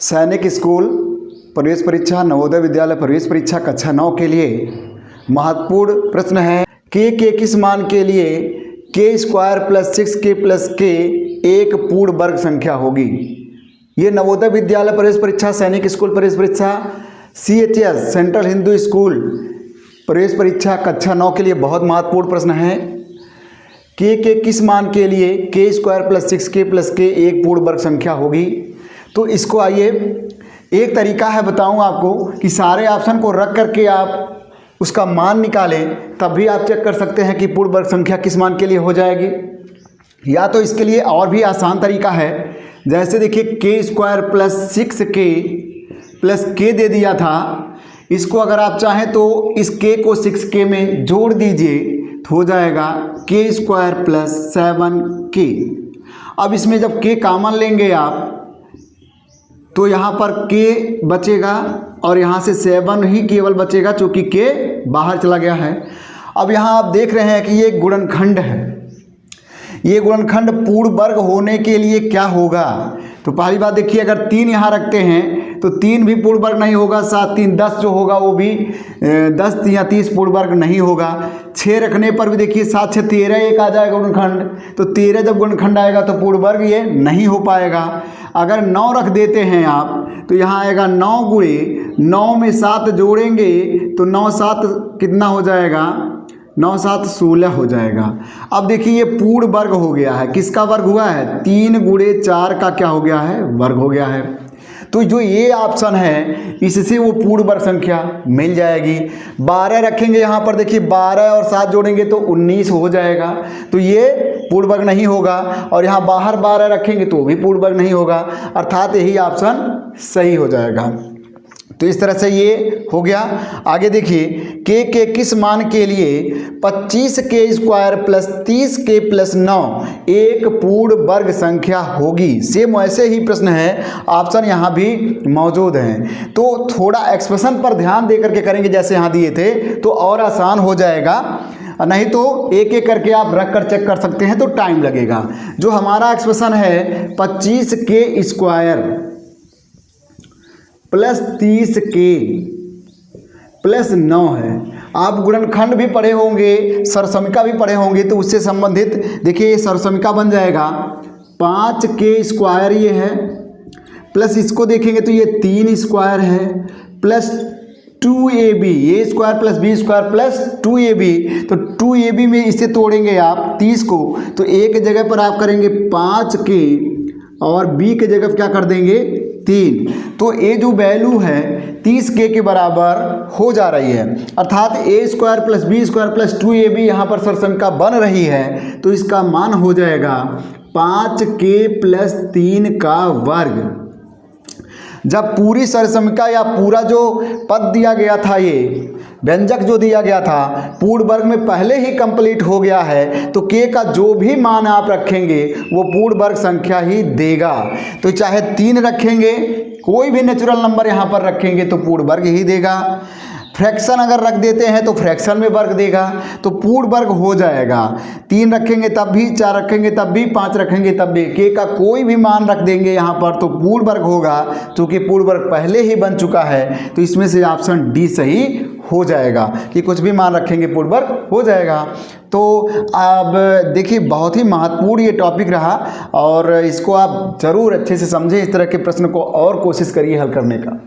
सैनिक स्कूल प्रवेश परीक्षा, नवोदय विद्यालय प्रवेश परीक्षा कक्षा 9 के लिए महत्वपूर्ण प्रश्न है। के किस मान के लिए के स्क्वायर प्लस 6k प्लस के एक पूर्ण वर्ग संख्या होगी। ये नवोदय विद्यालय प्रवेश परीक्षा, सैनिक स्कूल प्रवेश परीक्षा, CHS सेंट्रल हिंदू स्कूल प्रवेश परीक्षा कक्षा 9 के लिए बहुत महत्वपूर्ण प्रश्न है। के किस मान के लिए के स्क्वायर प्लस 6k प्लस के एक पूर्ण वर्ग संख्या होगी। तो इसको आइए एक तरीका है बताऊं आपको कि सारे ऑप्शन को रख करके आप उसका मान निकालें, तब भी आप चेक कर सकते हैं कि पूर्ण वर्ग संख्या किस मान के लिए हो जाएगी। या तो इसके लिए और भी आसान तरीका है, जैसे देखिए के स्क्वायर प्लस 6k प्लस के दे दिया था। इसको अगर आप चाहें तो इस के को 6k में जोड़ दीजिए तो हो जाएगा के स्क्वायर प्लस 7k। अब इसमें जब के कॉमन लेंगे आप तो यहाँ पर के बचेगा और यहाँ से 7 ही केवल बचेगा, चूँकि के बाहर चला गया है। अब यहाँ आप देख रहे हैं कि ये गुणनखंड है। ये गुणनखंड पूर्ण वर्ग होने के लिए क्या होगा। तो पहली बात देखिए, अगर 3 यहाँ रखते हैं तो 3 भी पूर्ण वर्ग नहीं होगा। 7 3 10 जो होगा वो भी 10 या 30 पूर्ण वर्ग नहीं होगा। 6 रखने पर भी देखिए 7 6 13 एक आ जाएगा गुणनखंड, तो 13 जब गुणनखंड आएगा तो पूर्ण वर्ग ये नहीं हो पाएगा। अगर 9 रख देते हैं आप तो यहाँ आएगा 9 गुणे 9 में 7 जोड़ेंगे तो 9 7 कितना हो जाएगा, 9 7 16 हो जाएगा। अब देखिए ये पूर्ण वर्ग हो गया है। किसका वर्ग हुआ है, 3 गुणे 4 का क्या हो गया है, वर्ग हो गया है। तो जो ये ऑप्शन है इससे वो पूर्ण वर्ग संख्या मिल जाएगी। 12 रखेंगे यहाँ पर, देखिए 12 और 7 जोड़ेंगे तो 19 हो जाएगा, तो ये पूर्ण वर्ग नहीं होगा। और यहाँ बाहर 12 रखेंगे तो भी पूर्ण वर्ग नहीं होगा, अर्थात यही ऑप्शन सही हो जाएगा। तो इस तरह से ये हो गया। आगे देखिए के किस मान के लिए 25k square plus 30k plus 9 एक पूर्ण वर्ग संख्या होगी। सेम वैसे ही प्रश्न है, ऑप्शन यहाँ भी मौजूद हैं। तो थोड़ा एक्सप्रेशन पर ध्यान दे करके करेंगे जैसे यहाँ दिए थे तो और आसान हो जाएगा, नहीं तो एक एक करके आप रख कर चेक कर सकते हैं तो टाइम लगेगा। जो हमारा एक्सप्रेशन है 25k square plus 30k plus 9 है। आप गुणनखंड भी पढ़े होंगे, सरसमिका भी पढ़े होंगे, तो उससे संबंधित देखिए सरसमिका बन जाएगा 5k स्क्वायर ये है, प्लस इसको देखेंगे तो ये 3 स्क्वायर है, plus 2ab, A square plus B square plus 2ab। तो 2ab में इसे तोड़ेंगे आप 30 को, तो a के जगह पर आप करेंगे 5k और b के जगह क्या कर देंगे 3। तो ये जो वैल्यू है 30k के बराबर हो जा रही है, अर्थात A square plus B square plus 2ab यहाँ पर सरसमिका बन रही है। तो इसका मान हो जाएगा 5k प्लस 3 का वर्ग। जब पूरी सरसमिका या पूरा जो पद दिया गया था, ये व्यंजक जो दिया गया था पूर्ण वर्ग में पहले ही कंप्लीट हो गया है, तो के का जो भी मान आप रखेंगे वो पूर्ण वर्ग संख्या ही देगा। तो चाहे 3 रखेंगे, कोई भी नेचुरल नंबर यहाँ पर रखेंगे तो पूर्ण वर्ग ही देगा। फ्रैक्शन अगर रख देते हैं तो फ्रैक्शन में वर्ग देगा, तो पूर्ण वर्ग हो जाएगा। 3 रखेंगे तब भी, 4 रखेंगे तब भी, 5 रखेंगे तब भी, के का कोई भी मान रख देंगे यहाँ पर तो पूर्ण वर्ग होगा। क्योंकि पूर्ण वर्ग पहले ही बन चुका है तो इसमें से ऑप्शन डी सही हो जाएगा कि कुछ भी मान रखेंगे पूर्ण वर्ग हो जाएगा। तो अब देखिए बहुत ही महत्वपूर्ण ये टॉपिक रहा और इसको आप ज़रूर अच्छे से समझें। इस तरह के प्रश्न को और कोशिश करिए हल करने का।